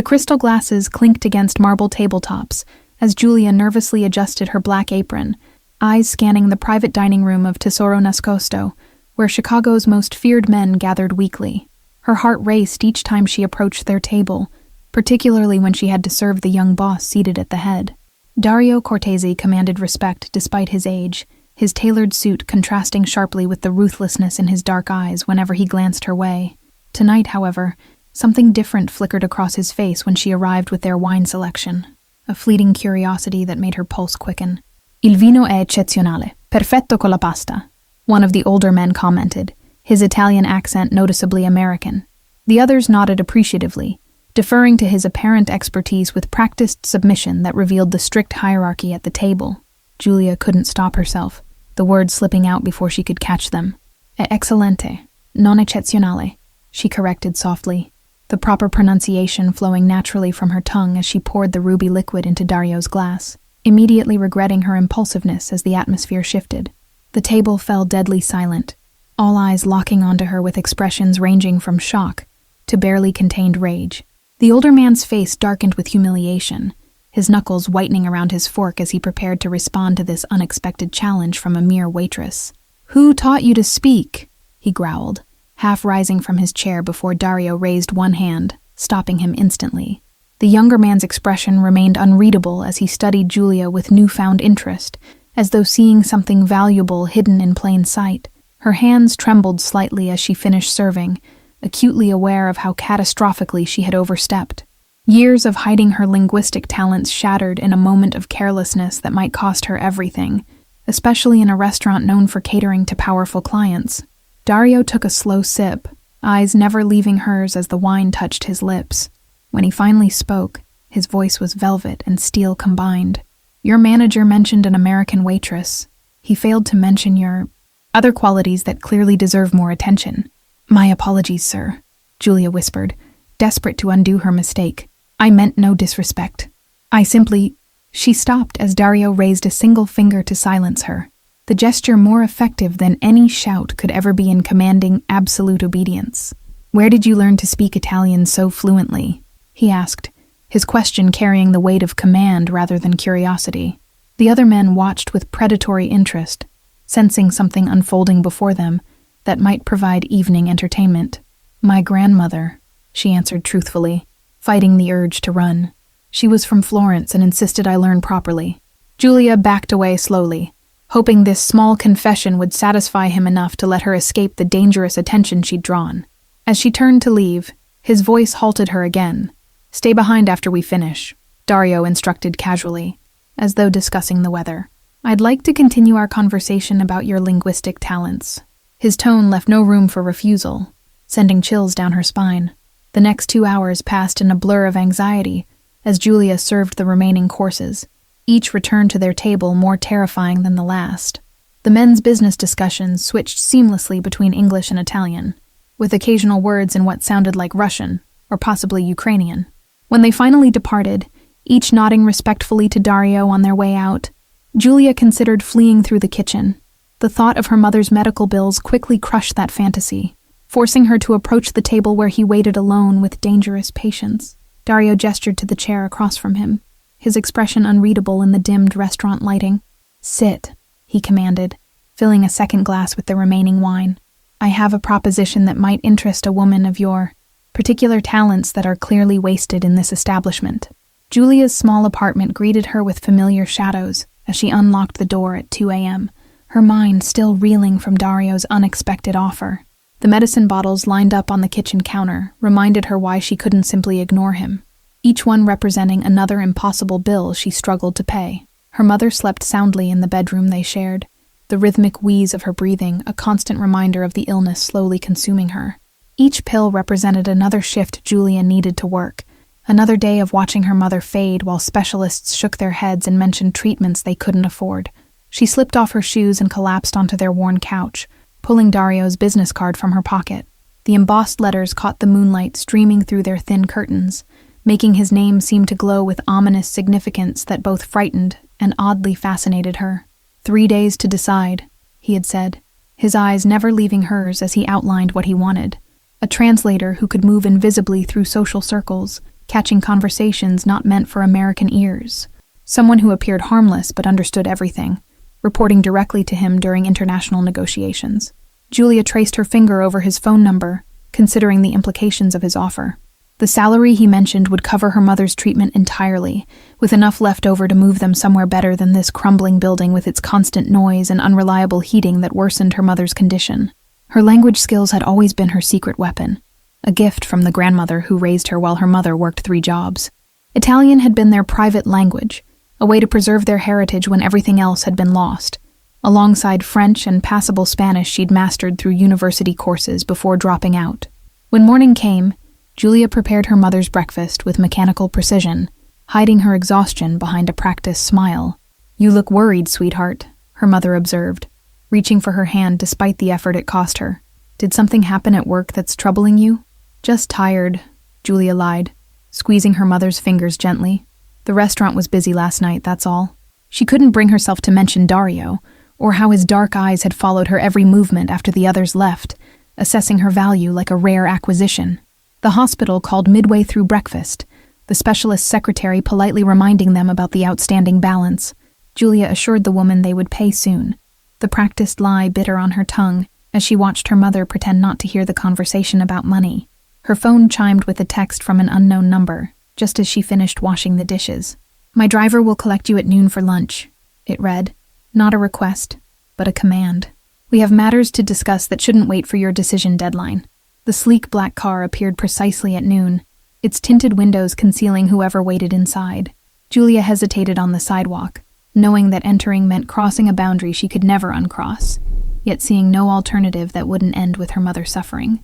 The crystal glasses clinked against marble tabletops as Julia nervously adjusted her black apron, eyes scanning the private dining room of Tesoro Nascosto, where Chicago's most feared men gathered weekly. Her heart raced each time she approached their table, particularly when she had to serve the young boss seated at the head. Dario Cortese commanded respect despite his age, his tailored suit contrasting sharply with the ruthlessness in his dark eyes whenever he glanced her way. Tonight, however, something different flickered across his face when she arrived with their wine selection, a fleeting curiosity that made her pulse quicken. Il vino è eccezionale, perfetto con la pasta, one of the older men commented, his Italian accent noticeably American. The others nodded appreciatively, deferring to his apparent expertise with practiced submission that revealed the strict hierarchy at the table. Julia couldn't stop herself, the words slipping out before she could catch them. È eccellente, non eccezionale, she corrected softly, the proper pronunciation flowing naturally from her tongue as she poured the ruby liquid into Dario's glass, immediately regretting her impulsiveness as the atmosphere shifted. The table fell deadly silent, all eyes locking onto her with expressions ranging from shock to barely contained rage. The older man's face darkened with humiliation, his knuckles whitening around his fork as he prepared to respond to this unexpected challenge from a mere waitress. "Who taught you to speak?" he growled, half rising from his chair before Dario raised one hand, stopping him instantly. The younger man's expression remained unreadable as he studied Julia with newfound interest, as though seeing something valuable hidden in plain sight. Her hands trembled slightly as she finished serving, acutely aware of how catastrophically she had overstepped. Years of hiding her linguistic talents shattered in a moment of carelessness that might cost her everything, especially in a restaurant known for catering to powerful clients. Dario took a slow sip, eyes never leaving hers as the wine touched his lips. When he finally spoke, his voice was velvet and steel combined. "Your manager mentioned an American waitress. He failed to mention your other qualities that clearly deserve more attention." "My apologies, sir," Julia whispered, desperate to undo her mistake. "I meant no disrespect. I simply—" She stopped as Dario raised a single finger to silence her, the gesture more effective than any shout could ever be in commanding absolute obedience. "Where did you learn to speak Italian so fluently?" he asked, his question carrying the weight of command rather than curiosity. The other men watched with predatory interest, sensing something unfolding before them that might provide evening entertainment. "My grandmother," she answered truthfully, fighting the urge to run. "She was from Florence and insisted I learn properly." Julia backed away slowly, hoping this small confession would satisfy him enough to let her escape the dangerous attention she'd drawn. As she turned to leave, his voice halted her again. "Stay behind after we finish," Dario instructed casually, as though discussing the weather. "I'd like to continue our conversation about your linguistic talents." His tone left no room for refusal, sending chills down her spine. The next 2 hours passed in a blur of anxiety as Julia served the remaining courses, each returned to their table more terrifying than the last. The men's business discussions switched seamlessly between English and Italian, with occasional words in what sounded like Russian, or possibly Ukrainian. When they finally departed, each nodding respectfully to Dario on their way out, Julia considered fleeing through the kitchen. The thought of her mother's medical bills quickly crushed that fantasy, forcing her to approach the table where he waited alone with dangerous patience. Dario gestured to the chair across from him, his expression unreadable in the dimmed restaurant lighting. "Sit," he commanded, filling a second glass with the remaining wine. "I have a proposition that might interest a woman of your particular talents that are clearly wasted in this establishment." Julia's small apartment greeted her with familiar shadows as she unlocked the door at 2 a.m., her mind still reeling from Dario's unexpected offer. The medicine bottles lined up on the kitchen counter reminded her why she couldn't simply ignore him, each one representing another impossible bill she struggled to pay. Her mother slept soundly in the bedroom they shared, the rhythmic wheeze of her breathing a constant reminder of the illness slowly consuming her. Each pill represented another shift Julia needed to work, another day of watching her mother fade while specialists shook their heads and mentioned treatments they couldn't afford. She slipped off her shoes and collapsed onto their worn couch, pulling Dario's business card from her pocket. The embossed letters caught the moonlight streaming through their thin curtains, making his name seem to glow with ominous significance that both frightened and oddly fascinated her. 3 days to decide, he had said, his eyes never leaving hers as he outlined what he wanted. A translator who could move invisibly through social circles, catching conversations not meant for American ears. Someone who appeared harmless but understood everything, reporting directly to him during international negotiations. Julia traced her finger over his phone number, considering the implications of his offer. The salary he mentioned would cover her mother's treatment entirely, with enough left over to move them somewhere better than this crumbling building with its constant noise and unreliable heating that worsened her mother's condition. Her language skills had always been her secret weapon, a gift from the grandmother who raised her while her mother worked 3 jobs. Italian had been their private language, a way to preserve their heritage when everything else had been lost, alongside French and passable Spanish she'd mastered through university courses before dropping out. When morning came, Julia prepared her mother's breakfast with mechanical precision, hiding her exhaustion behind a practiced smile. "You look worried, sweetheart," her mother observed, reaching for her hand despite the effort it cost her. "Did something happen at work that's troubling you?" "Just tired," Julia lied, squeezing her mother's fingers gently. "The restaurant was busy last night, that's all." She couldn't bring herself to mention Dario, or how his dark eyes had followed her every movement after the others left, assessing her value like a rare acquisition. The hospital called midway through breakfast, the specialist's secretary politely reminding them about the outstanding balance. Julia assured the woman they would pay soon, the practiced lie bitter on her tongue as she watched her mother pretend not to hear the conversation about money. Her phone chimed with a text from an unknown number, just as she finished washing the dishes. "My driver will collect you at noon for lunch," it read. Not a request, but a command. "We have matters to discuss that shouldn't wait for your decision deadline." The sleek black car appeared precisely at noon, its tinted windows concealing whoever waited inside. Julia hesitated on the sidewalk, knowing that entering meant crossing a boundary she could never uncross, yet seeing no alternative that wouldn't end with her mother suffering.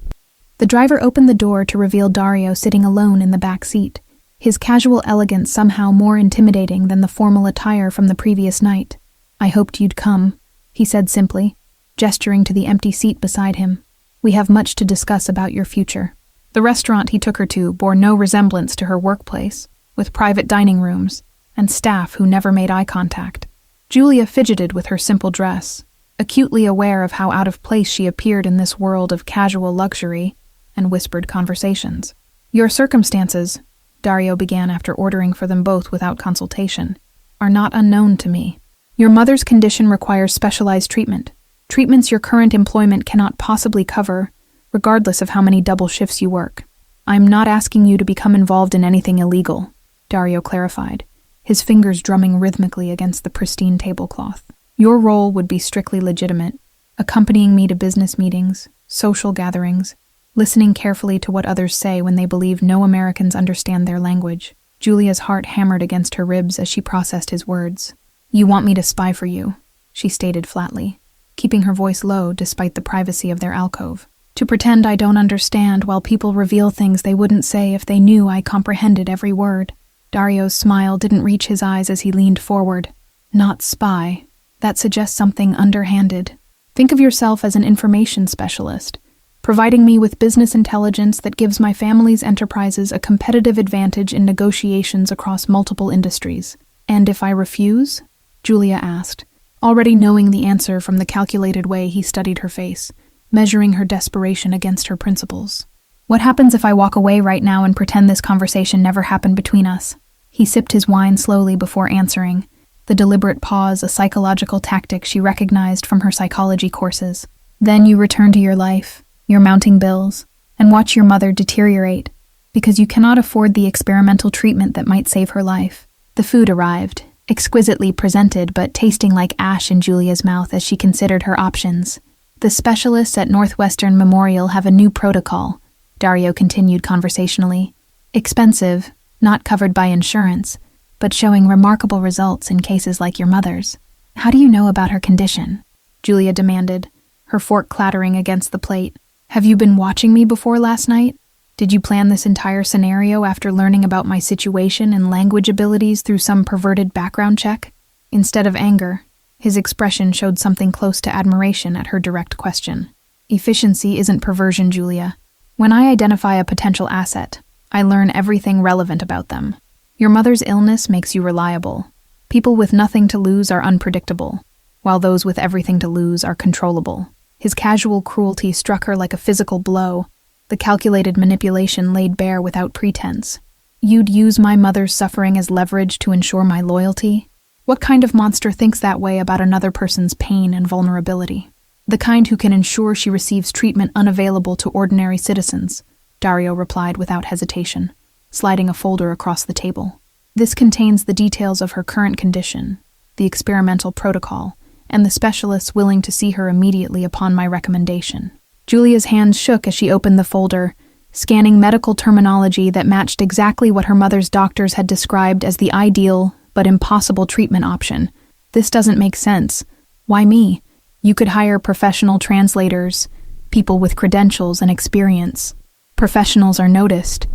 The driver opened the door to reveal Dario sitting alone in the back seat, his casual elegance somehow more intimidating than the formal attire from the previous night. "I hoped you'd come," he said simply, gesturing to the empty seat beside him. "We have much to discuss about your future." The restaurant he took her to bore no resemblance to her workplace, with private dining rooms and staff who never made eye contact. Julia fidgeted with her simple dress, acutely aware of how out of place she appeared in this world of casual luxury and whispered conversations. "Your circumstances," Dario began after ordering for them both without consultation, "are not unknown to me. Your mother's condition requires specialized treatment. Treatments your current employment cannot possibly cover, regardless of how many double shifts you work. I'm not asking you to become involved in anything illegal," Dario clarified, his fingers drumming rhythmically against the pristine tablecloth. "Your role would be strictly legitimate, accompanying me to business meetings, social gatherings, listening carefully to what others say when they believe no Americans understand their language." Julia's heart hammered against her ribs as she processed his words. "You want me to spy for you," she stated flatly, keeping her voice low despite the privacy of their alcove. "To pretend I don't understand while people reveal things they wouldn't say if they knew I comprehended every word." Dario's smile didn't reach his eyes as he leaned forward. "Not spy. That suggests something underhanded. Think of yourself as an information specialist, providing me with business intelligence that gives my family's enterprises a competitive advantage in negotiations across multiple industries. And if I refuse?" Julia asked, already knowing the answer from the calculated way he studied her face, measuring her desperation against her principles. "What happens if I walk away right now and pretend this conversation never happened between us?" He sipped his wine slowly before answering, the deliberate pause a psychological tactic she recognized from her psychology courses. "Then you return to your life, your mounting bills, and watch your mother deteriorate, because you cannot afford the experimental treatment that might save her life." The food arrived, exquisitely presented but tasting like ash in Julia's mouth as she considered her options. "The specialists at Northwestern Memorial have a new protocol," Dario continued conversationally. "Expensive, not covered by insurance, but showing remarkable results in cases like your mother's." "How do you know about her condition?" Julia demanded, her fork clattering against the plate. "Have you been watching me before last night? Did you plan this entire scenario after learning about my situation and language abilities through some perverted background check?" Instead of anger, his expression showed something close to admiration at her direct question. "Efficiency isn't perversion, Julia. When I identify a potential asset, I learn everything relevant about them. Your mother's illness makes you reliable. People with nothing to lose are unpredictable, while those with everything to lose are controllable." His casual cruelty struck her like a physical blow, the calculated manipulation laid bare without pretense. You'd use my mother's suffering as leverage to ensure my loyalty? What kind of monster thinks that way about another person's pain and vulnerability? The kind who can ensure she receives treatment unavailable to ordinary citizens, Dario replied without hesitation, sliding a folder across the table. This contains the details of her current condition, the experimental protocol, and the specialists willing to see her immediately upon my recommendation. Julia's hands shook as she opened the folder, scanning medical terminology that matched exactly what her mother's doctors had described as the ideal but impossible treatment option. This doesn't make sense. Why me? You could hire professional translators, people with credentials and experience. Professionals are noticed,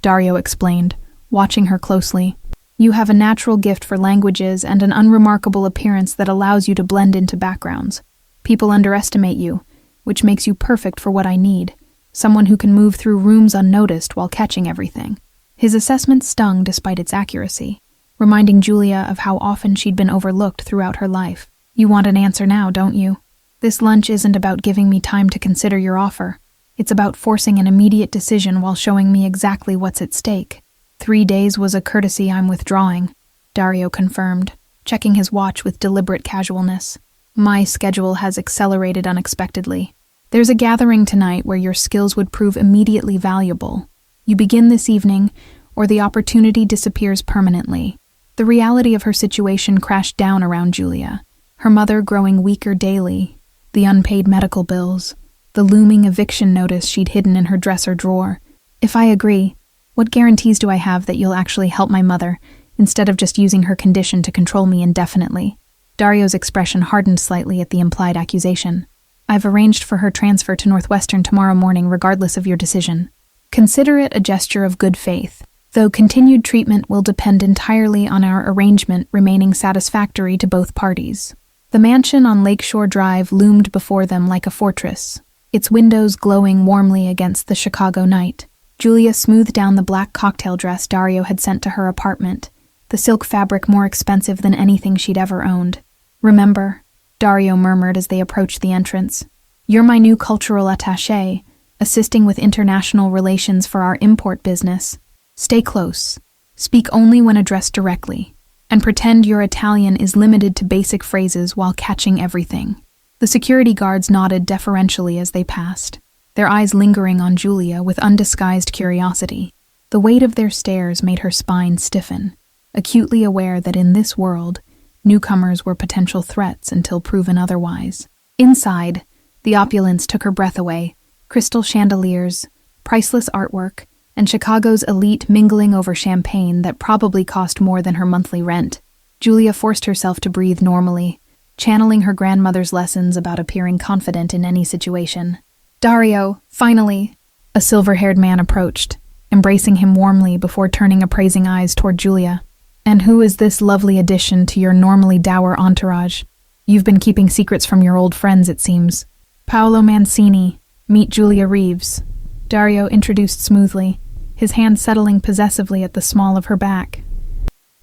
Dario explained, watching her closely. You have a natural gift for languages and an unremarkable appearance that allows you to blend into backgrounds. People underestimate you, which makes you perfect for what I need. Someone who can move through rooms unnoticed while catching everything. His assessment stung despite its accuracy, reminding Julia of how often she'd been overlooked throughout her life. You want an answer now, don't you? This lunch isn't about giving me time to consider your offer. It's about forcing an immediate decision while showing me exactly what's at stake. 3 days was a courtesy I'm withdrawing, Dario confirmed, checking his watch with deliberate casualness. My schedule has accelerated unexpectedly. There's a gathering tonight where your skills would prove immediately valuable. You begin this evening, or the opportunity disappears permanently. The reality of her situation crashed down around Julia, her mother growing weaker daily, the unpaid medical bills, the looming eviction notice she'd hidden in her dresser drawer. If I agree, what guarantees do I have that you'll actually help my mother, instead of just using her condition to control me indefinitely? Dario's expression hardened slightly at the implied accusation. I've arranged for her transfer to Northwestern tomorrow morning regardless of your decision. Consider it a gesture of good faith, though continued treatment will depend entirely on our arrangement remaining satisfactory to both parties. The mansion on Lakeshore Drive loomed before them like a fortress, its windows glowing warmly against the Chicago night. Julia smoothed down the black cocktail dress Dario had sent to her apartment, the silk fabric more expensive than anything she'd ever owned. Remember, Dario murmured as they approached the entrance. You're my new cultural attaché, assisting with international relations for our import business. Stay close, speak only when addressed directly, and pretend your Italian is limited to basic phrases while catching everything. The security guards nodded deferentially as they passed, their eyes lingering on Julia with undisguised curiosity. The weight of their stares made her spine stiffen, acutely aware that in this world, newcomers were potential threats until proven otherwise. Inside, the opulence took her breath away, crystal chandeliers, priceless artwork, and Chicago's elite mingling over champagne that probably cost more than her monthly rent. Julia forced herself to breathe normally, channeling her grandmother's lessons about appearing confident in any situation. Dario, finally, a silver-haired man approached, embracing him warmly before turning appraising eyes toward Julia. And who is this lovely addition to your normally dour entourage? You've been keeping secrets from your old friends, it seems. Paolo Mancini, meet Julia Reeves. Dario introduced smoothly, his hand settling possessively at the small of her back.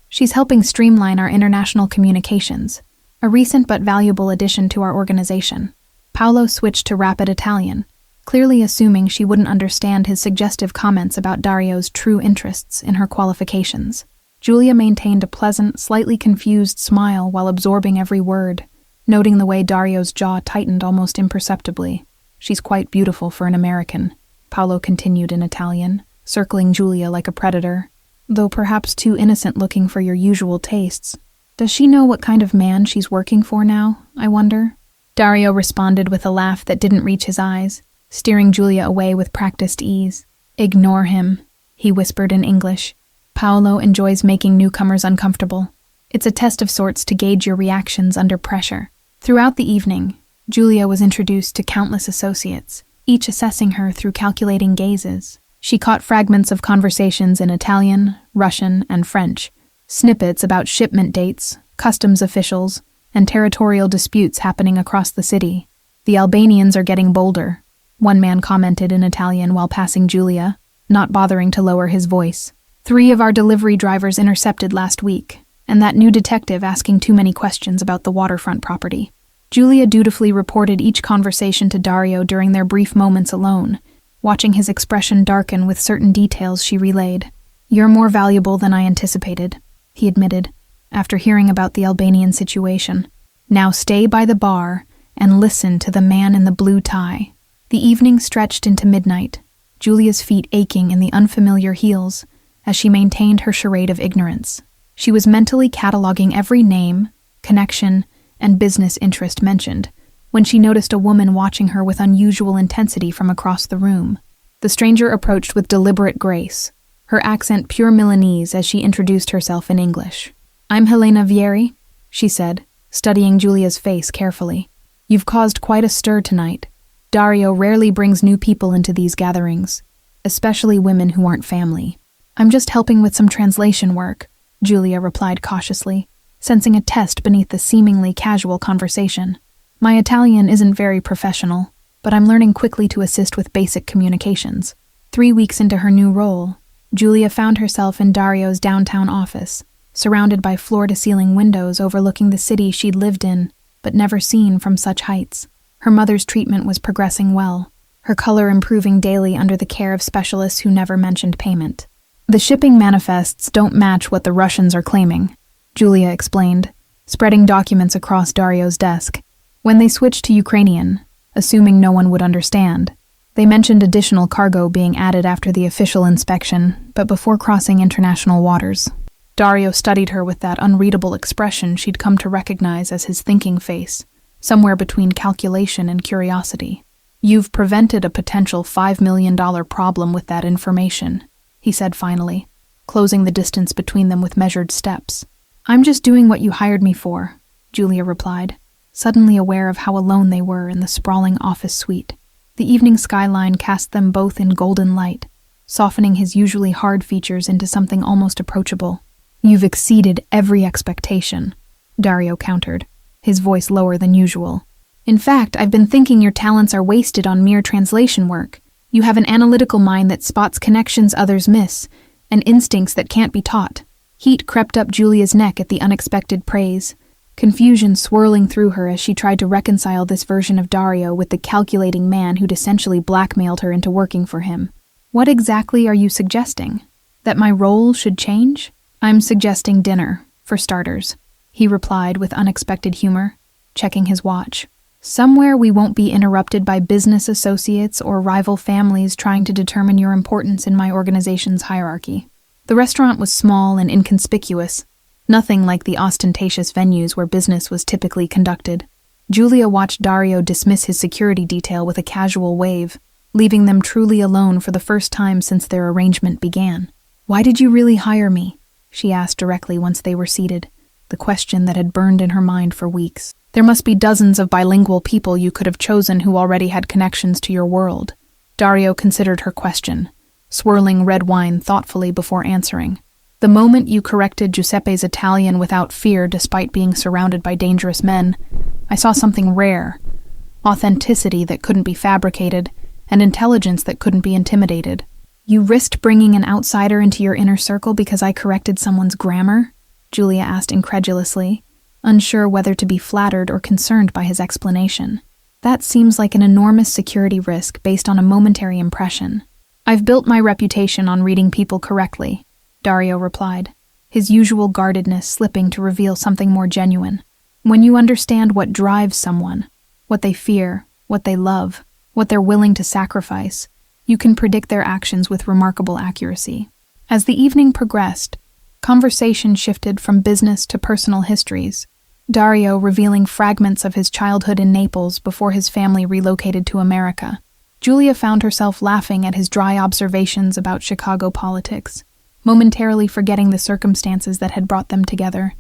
She's helping streamline our international communications, a recent but valuable addition to our organization. Paolo switched to rapid Italian, clearly assuming she wouldn't understand his suggestive comments about Dario's true interests in her qualifications. Julia maintained a pleasant, slightly confused smile while absorbing every word, noting the way Dario's jaw tightened almost imperceptibly. She's quite beautiful for an American, Paolo continued in Italian, circling Julia like a predator, though perhaps too innocent-looking for your usual tastes. Does she know what kind of man she's working for now, I wonder? Dario responded with a laugh that didn't reach his eyes, steering Julia away with practiced ease. Ignore him, he whispered in English. Paolo enjoys making newcomers uncomfortable. It's a test of sorts to gauge your reactions under pressure. Throughout the evening, Julia was introduced to countless associates, each assessing her through calculating gazes. She caught fragments of conversations in Italian, Russian, and French, snippets about shipment dates, customs officials, and territorial disputes happening across the city. The Albanians are getting bolder, one man commented in Italian while passing Julia, not bothering to lower his voice. 3 of our delivery drivers intercepted last week, and that new detective asking too many questions about the waterfront property. Julia dutifully reported each conversation to Dario during their brief moments alone, watching his expression darken with certain details she relayed. You're more valuable than I anticipated, he admitted, after hearing about the Albanian situation. Now stay by the bar and listen to the man in the blue tie. The evening stretched into midnight, Julia's feet aching in the unfamiliar heels as she maintained her charade of ignorance. She was mentally cataloging every name, connection, and business interest mentioned when she noticed a woman watching her with unusual intensity from across the room. The stranger approached with deliberate grace, her accent pure Milanese as she introduced herself in English. I'm Helena Vieri, she said, studying Julia's face carefully. You've caused quite a stir tonight. Dario rarely brings new people into these gatherings, especially women who aren't family. I'm just helping with some translation work, Julia replied cautiously, sensing a test beneath the seemingly casual conversation. My Italian isn't very professional, but I'm learning quickly to assist with basic communications. 3 weeks into her new role, Julia found herself in Dario's downtown office, surrounded by floor-to-ceiling windows overlooking the city she'd lived in, but never seen from such heights. Her mother's treatment was progressing well, her color improving daily under the care of specialists who never mentioned payment. The shipping manifests don't match what the Russians are claiming, Julia explained, spreading documents across Dario's desk. When they switched to Ukrainian, assuming no one would understand, they mentioned additional cargo being added after the official inspection, but before crossing international waters. Dario studied her with that unreadable expression she'd come to recognize as his thinking face, somewhere between calculation and curiosity. You've prevented a potential $5 million problem with that information, he said finally, closing the distance between them with measured steps. I'm just doing what you hired me for, Julia replied, suddenly aware of how alone they were in the sprawling office suite. The evening skyline cast them both in golden light, softening his usually hard features into something almost approachable. You've exceeded every expectation, Dario countered, his voice lower than usual. In fact, I've been thinking your talents are wasted on mere translation work. You have an analytical mind that spots connections others miss, and instincts that can't be taught. Heat crept up Julia's neck at the unexpected praise, confusion swirling through her as she tried to reconcile this version of Dario with the calculating man who'd essentially blackmailed her into working for him. What exactly are you suggesting? That my role should change? I'm suggesting dinner, for starters, he replied with unexpected humor, checking his watch. Somewhere we won't be interrupted by business associates or rival families trying to determine your importance in my organization's hierarchy. The restaurant was small and inconspicuous, nothing like the ostentatious venues where business was typically conducted. Julia watched Dario dismiss his security detail with a casual wave, leaving them truly alone for the first time since their arrangement began. Why did you really hire me? She asked directly once they were seated, the question that had burned in her mind for weeks. There must be dozens of bilingual people you could have chosen who already had connections to your world. Dario considered her question, swirling red wine thoughtfully before answering. The moment you corrected Giuseppe's Italian without fear despite being surrounded by dangerous men, I saw something rare, authenticity that couldn't be fabricated, and intelligence that couldn't be intimidated. You risked bringing an outsider into your inner circle because I corrected someone's grammar? Julia asked incredulously, unsure whether to be flattered or concerned by his explanation. That seems like an enormous security risk based on a momentary impression. I've built my reputation on reading people correctly, Dario replied, his usual guardedness slipping to reveal something more genuine. When you understand what drives someone, what they fear, what they love, what they're willing to sacrifice, you can predict their actions with remarkable accuracy. As the evening progressed, conversation shifted from business to personal histories, Dario revealing fragments of his childhood in Naples before his family relocated to America. Julia found herself laughing at his dry observations about Chicago politics, momentarily forgetting the circumstances that had brought them together.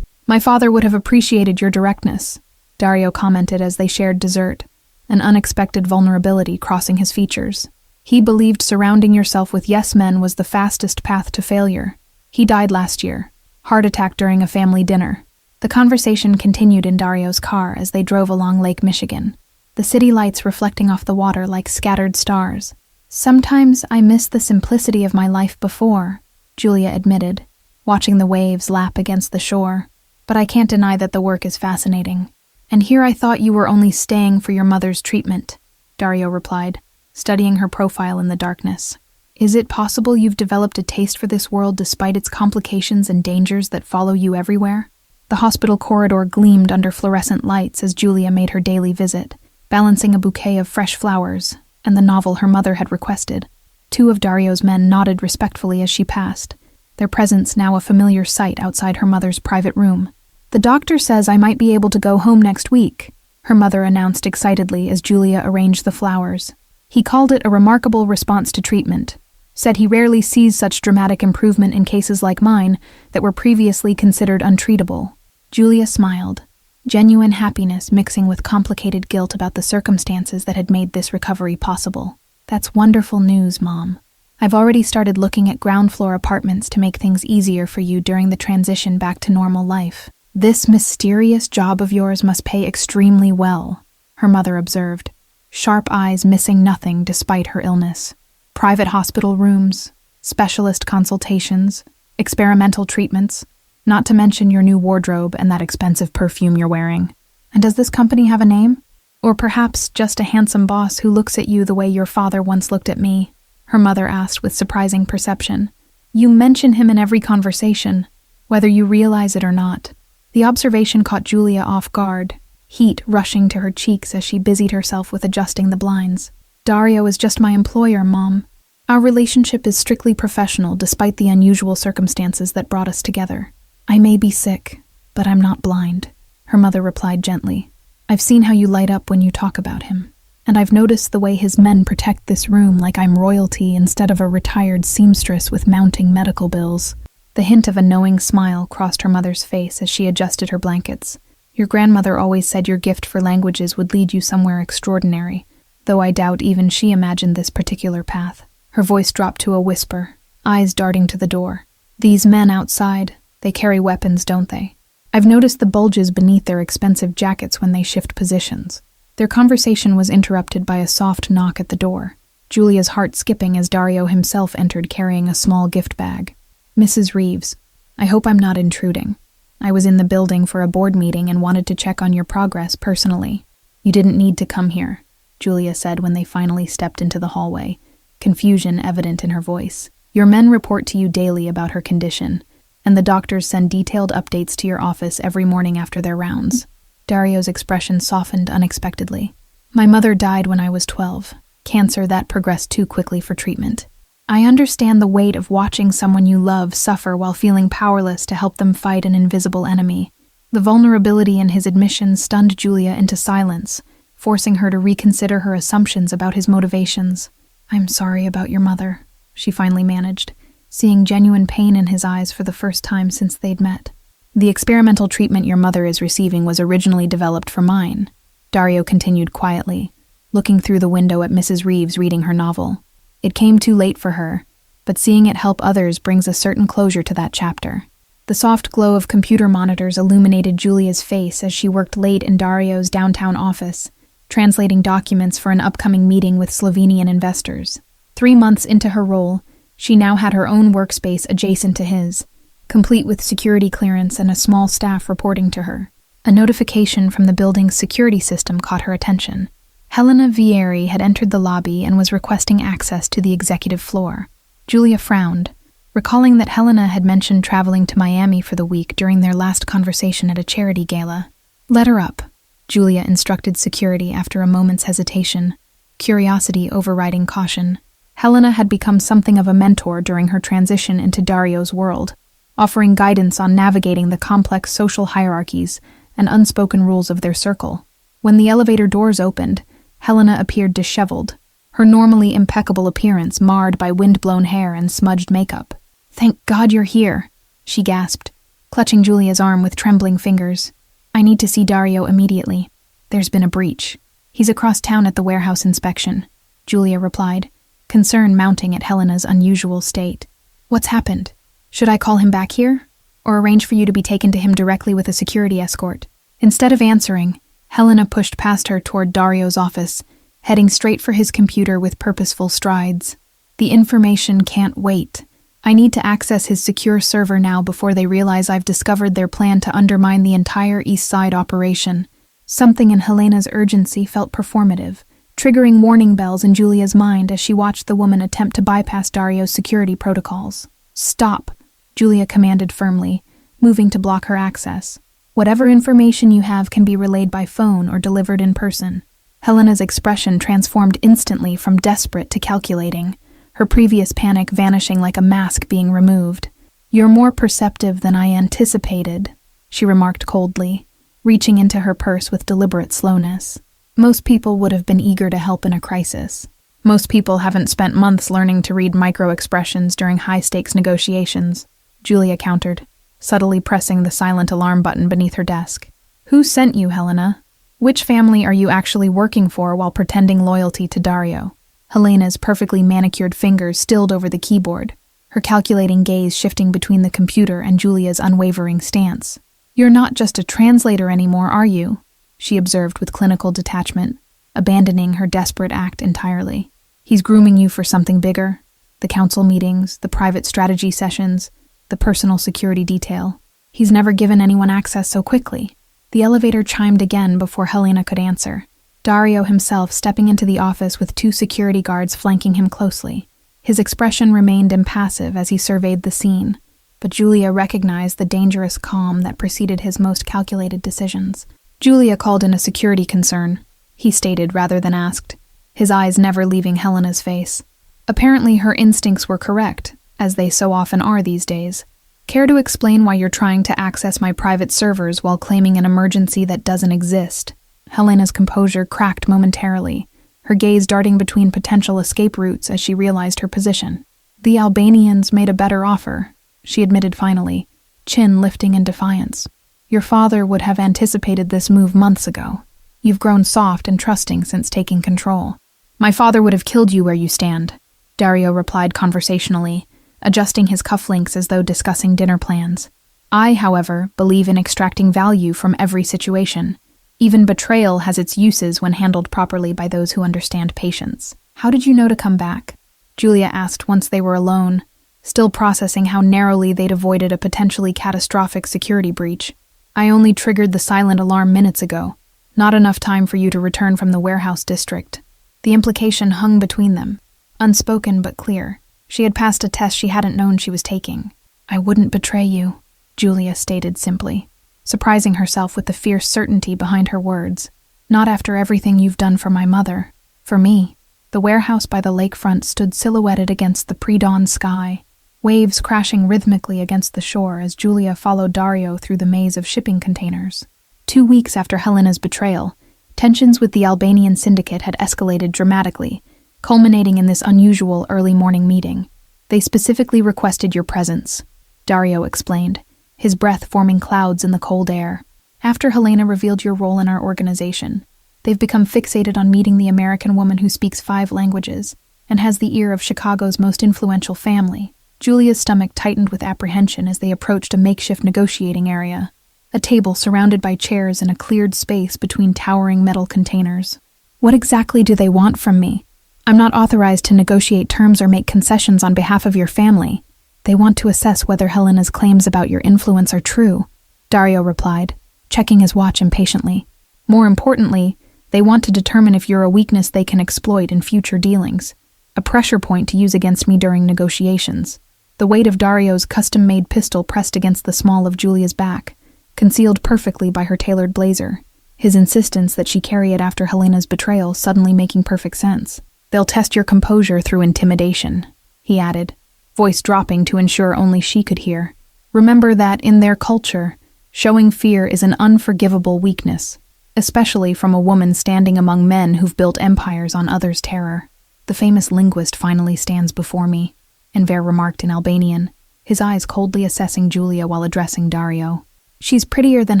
My father would have appreciated your directness, Dario commented as they shared dessert, an unexpected vulnerability crossing his features. He believed surrounding yourself with yes men was the fastest path to failure. He died last year, heart attack during a family dinner. The conversation continued in Dario's car as they drove along Lake Michigan, the city lights reflecting off the water like scattered stars. Sometimes I miss the simplicity of my life before, Julia admitted, watching the waves lap against the shore. But I can't deny that the work is fascinating. And here I thought you were only staying for your mother's treatment, Dario replied, studying her profile in the darkness. Is it possible you've developed a taste for this world despite its complications and dangers that follow you everywhere? The hospital corridor gleamed under fluorescent lights as Julia made her daily visit, balancing a bouquet of fresh flowers and the novel her mother had requested. Two of Dario's men nodded respectfully as she passed, their presence now a familiar sight outside her mother's private room. "The doctor says I might be able to go home next week," her mother announced excitedly as Julia arranged the flowers. "He called it a remarkable response to treatment. Said he rarely sees such dramatic improvement in cases like mine that were previously considered untreatable." Julia smiled, genuine happiness mixing with complicated guilt about the circumstances that had made this recovery possible. "That's wonderful news, Mom. I've already started looking at ground floor apartments to make things easier for you during the transition back to normal life. This mysterious job of yours must pay extremely well," her mother observed, sharp eyes missing nothing despite her illness. "Private hospital rooms, specialist consultations, experimental treatments, not to mention your new wardrobe and that expensive perfume you're wearing. And does this company have a name? Or perhaps just a handsome boss who looks at you the way your father once looked at me?" her mother asked with surprising perception. "You mention him in every conversation, whether you realize it or not." The observation caught Julia off guard, heat rushing to her cheeks as she busied herself with adjusting the blinds. "Dario is just my employer, Mom. Our relationship is strictly professional despite the unusual circumstances that brought us together. I may be sick, but I'm not blind," her mother replied gently. "I've seen how you light up when you talk about him, and I've noticed the way his men protect this room like I'm royalty instead of a retired seamstress with mounting medical bills." The hint of a knowing smile crossed her mother's face as she adjusted her blankets. "Your grandmother always said your gift for languages would lead you somewhere extraordinary, though I doubt even she imagined this particular path." Her voice dropped to a whisper, eyes darting to the door. "These men outside, they carry weapons, don't they? I've noticed the bulges beneath their expensive jackets when they shift positions." Their conversation was interrupted by a soft knock at the door, Julia's heart skipping as Dario himself entered carrying a small gift bag. "Mrs. Reeves, I hope I'm not intruding. I was in the building for a board meeting and wanted to check on your progress personally." "You didn't need to come here," Julia said when they finally stepped into the hallway, confusion evident in her voice. "Your men report to you daily about her condition, and the doctors send detailed updates to your office every morning after their rounds." Dario's expression softened unexpectedly. "My mother died when I was 12. Cancer that progressed too quickly for treatment. I understand the weight of watching someone you love suffer while feeling powerless to help them fight an invisible enemy." The vulnerability in his admission stunned Julia into silence, forcing her to reconsider her assumptions about his motivations. "I'm sorry about your mother," she finally managed, seeing genuine pain in his eyes for the first time since they'd met. "The experimental treatment your mother is receiving was originally developed for mine," Dario continued quietly, looking through the window at Mrs. Reeves reading her novel. "It came too late for her, but seeing it help others brings a certain closure to that chapter." The soft glow of computer monitors illuminated Julia's face as she worked late in Dario's downtown office, translating documents for an upcoming meeting with Slovenian investors. 3 months into her role, she now had her own workspace adjacent to his, complete with security clearance and a small staff reporting to her. A notification from the building's security system caught her attention. Helena Vieri had entered the lobby and was requesting access to the executive floor. Julia frowned, recalling that Helena had mentioned traveling to Miami for the week during their last conversation at a charity gala. "Let her up," Julia instructed security after a moment's hesitation, curiosity overriding caution. Helena had become something of a mentor during her transition into Dario's world, offering guidance on navigating the complex social hierarchies and unspoken rules of their circle. When the elevator doors opened, Helena appeared disheveled, her normally impeccable appearance marred by wind-blown hair and smudged makeup. "Thank God you're here," she gasped, clutching Julia's arm with trembling fingers. "I need to see Dario immediately. There's been a breach. He's across town at the warehouse inspection," Julia replied, concern mounting at Helena's unusual state. "What's happened? Should I call him back here? Or arrange for you to be taken to him directly with a security escort?" Instead of answering, Helena pushed past her toward Dario's office, heading straight for his computer with purposeful strides. "The information can't wait. I need to access his secure server now before they realize I've discovered their plan to undermine the entire East Side operation." Something in Helena's urgency felt performative, triggering warning bells in Julia's mind as she watched the woman attempt to bypass Dario's security protocols. "Stop," Julia commanded firmly, moving to block her access. "Whatever information you have can be relayed by phone or delivered in person." Helena's expression transformed instantly from desperate to calculating, her previous panic vanishing like a mask being removed. "You're more perceptive than I anticipated," she remarked coldly, reaching into her purse with deliberate slowness. "Most people would have been eager to help in a crisis. Most people haven't spent months learning to read micro-expressions during high-stakes negotiations," Julia countered, subtly pressing the silent alarm button beneath her desk. "Who sent you, Helena? Which family are you actually working for while pretending loyalty to Dario?" Helena's perfectly manicured fingers stilled over the keyboard, her calculating gaze shifting between the computer and Julia's unwavering stance. "You're not just a translator anymore, are you?" she observed with clinical detachment, abandoning her desperate act entirely. "He's grooming you for something bigger? The council meetings, the private strategy sessions, the personal security detail. He's never given anyone access so quickly." The elevator chimed again before Helena could answer, Dario himself stepping into the office with 2 security guards flanking him closely. His expression remained impassive as he surveyed the scene, but Julia recognized the dangerous calm that preceded his most calculated decisions. "Julia called in a security concern," he stated rather than asked, his eyes never leaving Helena's face. Apparently her instincts were correct, as they so often are these days. "Care to explain why you're trying to access my private servers while claiming an emergency that doesn't exist?" Helena's composure cracked momentarily, her gaze darting between potential escape routes as she realized her position. "The Albanians made a better offer," she admitted finally, chin lifting in defiance. "Your father would have anticipated this move months ago. You've grown soft and trusting since taking control." "My father would have killed you where you stand," Dario replied conversationally, adjusting his cufflinks as though discussing dinner plans. "I, however, believe in extracting value from every situation. Even betrayal has its uses when handled properly by those who understand patience." "How did you know to come back?" Julia asked once they were alone, still processing how narrowly they'd avoided a potentially catastrophic security breach. "I only triggered the silent alarm minutes ago. Not enough time for you to return from the warehouse district." The implication hung between them, unspoken but clear. She had passed a test she hadn't known she was taking. "I wouldn't betray you," Julia stated simply, surprising herself with the fierce certainty behind her words. "Not after everything you've done for my mother. For me." The warehouse by the lakefront stood silhouetted against the pre-dawn sky, waves crashing rhythmically against the shore as Julia followed Dario through the maze of shipping containers. 2 weeks after Helena's betrayal, tensions with the Albanian syndicate had escalated dramatically, culminating in this unusual early morning meeting. "They specifically requested your presence," Dario explained, his breath forming clouds in the cold air. "After Helena revealed your role in our organization, they've become fixated on meeting the American woman who speaks 5 languages and has the ear of Chicago's most influential family." Julia's stomach tightened with apprehension as they approached a makeshift negotiating area, a table surrounded by chairs in a cleared space between towering metal containers. "What exactly do they want from me? I'm not authorized to negotiate terms or make concessions on behalf of your family. They want to assess whether Helena's claims about your influence are true," Dario replied, checking his watch impatiently. "More importantly, they want to determine if you're a weakness they can exploit in future dealings, a pressure point to use against me during negotiations." The weight of Dario's custom-made pistol pressed against the small of Julia's back, concealed perfectly by her tailored blazer, his insistence that she carry it after Helena's betrayal suddenly making perfect sense. "They'll test your composure through intimidation," he added, voice dropping to ensure only she could hear. "Remember that, in their culture, showing fear is an unforgivable weakness, especially from a woman standing among men who've built empires on others' terror." "The famous linguist finally stands before me," Enver remarked in Albanian, his eyes coldly assessing Julia while addressing Dario. "She's prettier than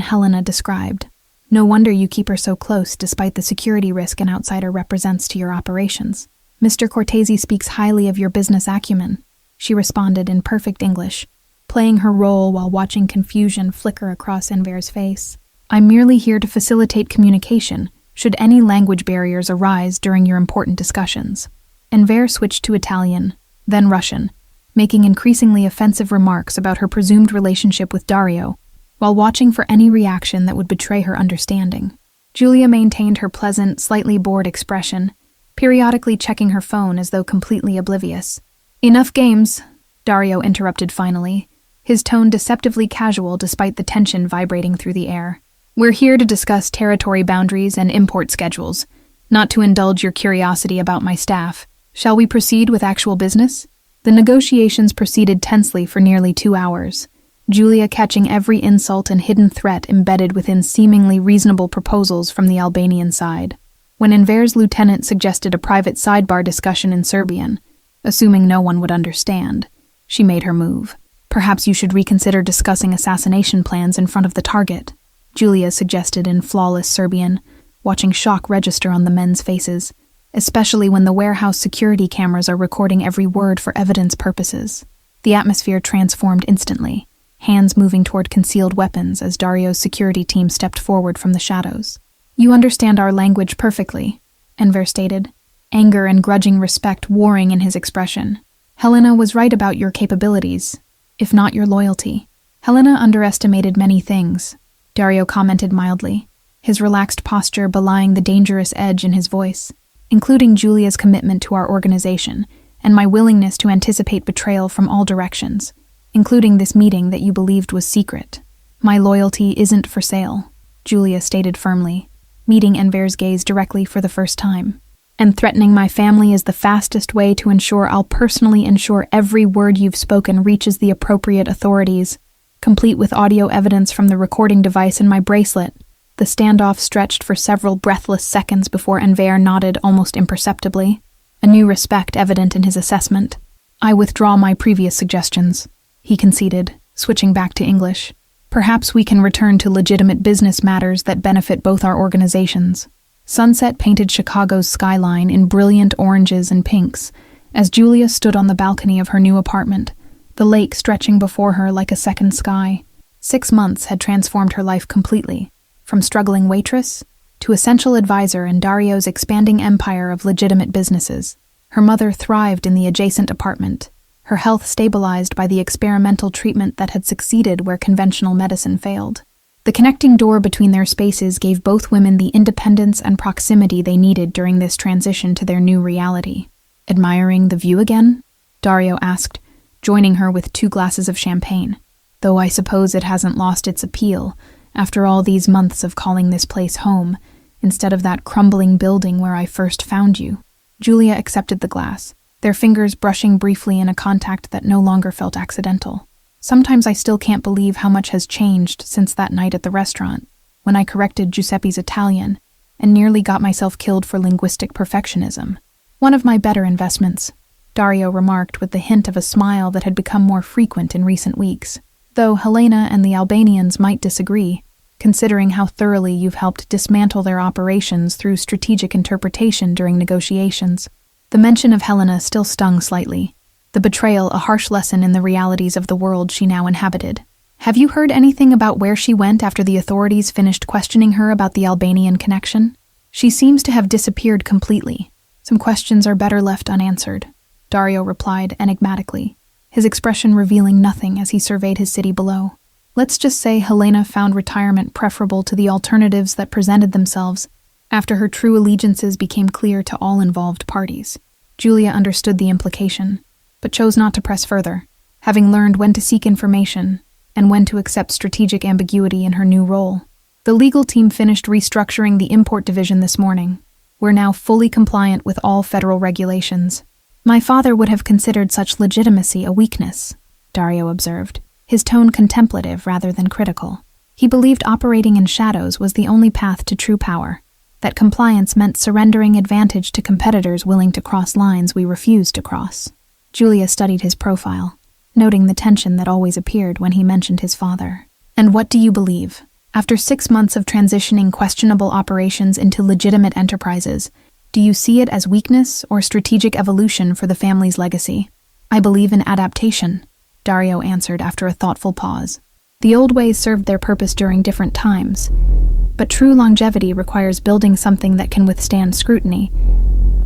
Helena described. No wonder you keep her so close despite the security risk an outsider represents to your operations. Mr. Cortese speaks highly of your business acumen," she responded in perfect English, playing her role while watching confusion flicker across Enver's face. "I'm merely here to facilitate communication, should any language barriers arise during your important discussions." Enver switched to Italian, then Russian, making increasingly offensive remarks about her presumed relationship with Dario, while watching for any reaction that would betray her understanding. Julia maintained her pleasant, slightly bored expression, periodically checking her phone as though completely oblivious. "Enough games," Dario interrupted finally, his tone deceptively casual despite the tension vibrating through the air. "We're here to discuss territory boundaries and import schedules, not to indulge your curiosity about my staff. Shall we proceed with actual business?" The negotiations proceeded tensely for nearly 2 hours, Julia catching every insult and hidden threat embedded within seemingly reasonable proposals from the Albanian side. When Enver's lieutenant suggested a private sidebar discussion in Serbian, assuming no one would understand, she made her move. "Perhaps you should reconsider discussing assassination plans in front of the target," Julia suggested in flawless Serbian, watching shock register on the men's faces, especially when the warehouse security cameras are recording every word for evidence purposes. The atmosphere transformed instantly, hands moving toward concealed weapons as Dario's security team stepped forward from the shadows. "You understand our language perfectly," Enver stated, anger and grudging respect warring in his expression. "Helena was right about your capabilities, if not your loyalty." "Helena underestimated many things," Dario commented mildly, his relaxed posture belying the dangerous edge in his voice, "including Julia's commitment to our organization and my willingness to anticipate betrayal from all directions, including this meeting that you believed was secret. My loyalty isn't for sale," Julia stated firmly, meeting Enver's gaze directly for the first time. "And threatening my family is the fastest way to ensure I'll personally ensure every word you've spoken reaches the appropriate authorities, complete with audio evidence from the recording device in my bracelet." The standoff stretched for several breathless seconds before Enver nodded almost imperceptibly, a new respect evident in his assessment. "I withdraw my previous suggestions," he conceded, switching back to English. "Perhaps we can return to legitimate business matters that benefit both our organizations." Sunset painted Chicago's skyline in brilliant oranges and pinks as Julia stood on the balcony of her new apartment, the lake stretching before her like a second sky. 6 months had transformed her life completely, from struggling waitress to essential advisor in Dario's expanding empire of legitimate businesses. Her mother thrived in the adjacent apartment, her health stabilized by the experimental treatment that had succeeded where conventional medicine failed. The connecting door between their spaces gave both women the independence and proximity they needed during this transition to their new reality. "Admiring the view again?" Dario asked, joining her with 2 glasses of champagne. "Though I suppose it hasn't lost its appeal, after all these months of calling this place home, instead of that crumbling building where I first found you." Julia accepted the glass, their fingers brushing briefly in a contact that no longer felt accidental. "Sometimes I still can't believe how much has changed since that night at the restaurant, when I corrected Giuseppe's Italian and nearly got myself killed for linguistic perfectionism. One of my better investments," Dario remarked with the hint of a smile that had become more frequent in recent weeks. "Though Helena and the Albanians might disagree, considering how thoroughly you've helped dismantle their operations through strategic interpretation during negotiations." The mention of Helena still stung slightly, the betrayal a harsh lesson in the realities of the world she now inhabited. "Have you heard anything about where she went after the authorities finished questioning her about the Albanian connection? She seems to have disappeared completely. Some questions are better left unanswered," Dario replied enigmatically, his expression revealing nothing as he surveyed his city below. "Let's just say Helena found retirement preferable to the alternatives that presented themselves after her true allegiances became clear to all involved parties." Julia understood the implication, but chose not to press further, having learned when to seek information and when to accept strategic ambiguity in her new role. The legal team finished restructuring the import division this morning. "We're now fully compliant with all federal regulations." "My father would have considered such legitimacy a weakness," Dario observed, his tone contemplative rather than critical. He believed operating in shadows was the only path to true power, that compliance meant surrendering advantage to competitors willing to cross lines we refused to cross. Julia studied his profile, noting the tension that always appeared when he mentioned his father. "And what do you believe? After 6 months of transitioning questionable operations into legitimate enterprises, do you see it as weakness or strategic evolution for the family's legacy?" "I believe in adaptation," Dario answered after a thoughtful pause. "The old ways served their purpose during different times, but true longevity requires building something that can withstand scrutiny.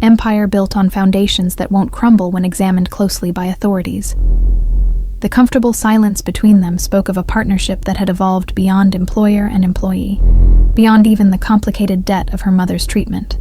Empire built on foundations that won't crumble when examined closely by authorities." The comfortable silence between them spoke of a partnership that had evolved beyond employer and employee, beyond even the complicated debt of her mother's treatment.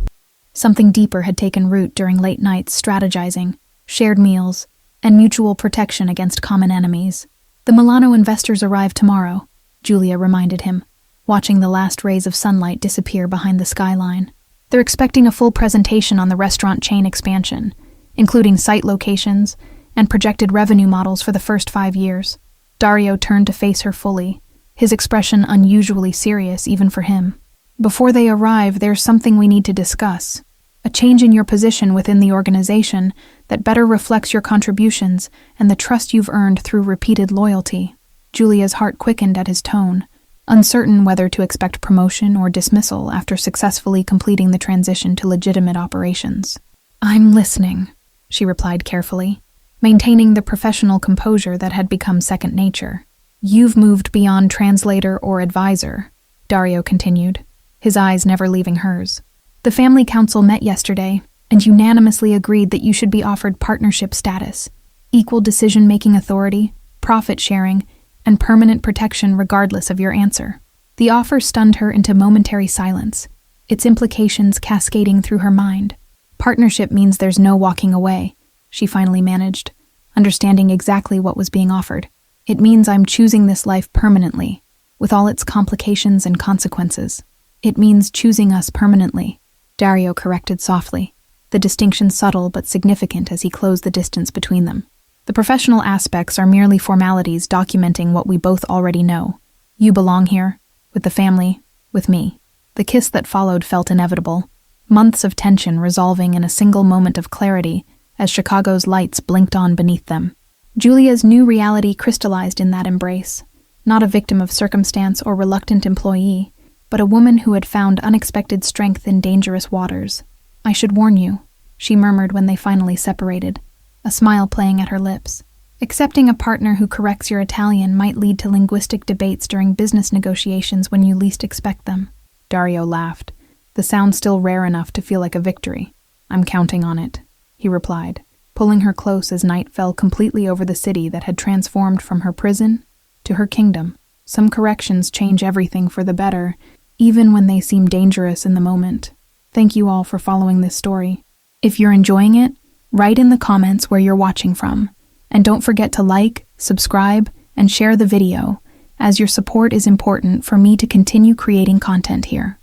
Something deeper had taken root during late nights strategizing, shared meals, and mutual protection against common enemies. The Milano investors arrive tomorrow, Julia reminded him, watching the last rays of sunlight disappear behind the skyline. They're expecting a full presentation on the restaurant chain expansion, including site locations and projected revenue models for the first 5 years. Dario turned to face her fully, his expression unusually serious even for him. Before they arrive, there's something we need to discuss. A change in your position within the organization that better reflects your contributions and the trust you've earned through repeated loyalty. Julia's heart quickened at his tone, uncertain whether to expect promotion or dismissal after successfully completing the transition to legitimate operations. "I'm listening," she replied carefully, maintaining the professional composure that had become second nature. "You've moved beyond translator or advisor," Dario continued, his eyes never leaving hers. "The family council met yesterday and unanimously agreed that you should be offered partnership status, equal decision-making authority, profit sharing, and permanent protection regardless of your answer." The offer stunned her into momentary silence, its implications cascading through her mind. "Partnership means there's no walking away," she finally managed, understanding exactly what was being offered. "It means I'm choosing this life permanently, with all its complications and consequences. It means choosing us permanently," Dario corrected softly, the distinction subtle but significant as he closed the distance between them. "The professional aspects are merely formalities documenting what we both already know. You belong here, with the family, with me." The kiss that followed felt inevitable, months of tension resolving in a single moment of clarity as Chicago's lights blinked on beneath them. Julia's new reality crystallized in that embrace, not a victim of circumstance or reluctant employee, but a woman who had found unexpected strength in dangerous waters. "I should warn you," she murmured when they finally separated, a smile playing at her lips. "Accepting a partner who corrects your Italian might lead to linguistic debates during business negotiations when you least expect them." Dario laughed, the sound still rare enough to feel like a victory. "I'm counting on it," he replied, pulling her close as night fell completely over the city that had transformed from her prison to her kingdom. Some corrections change everything for the better, even when they seem dangerous in the moment. Thank you all for following this story. If you're enjoying it, write in the comments where you're watching from. And don't forget to like, subscribe, and share the video, as your support is important for me to continue creating content here.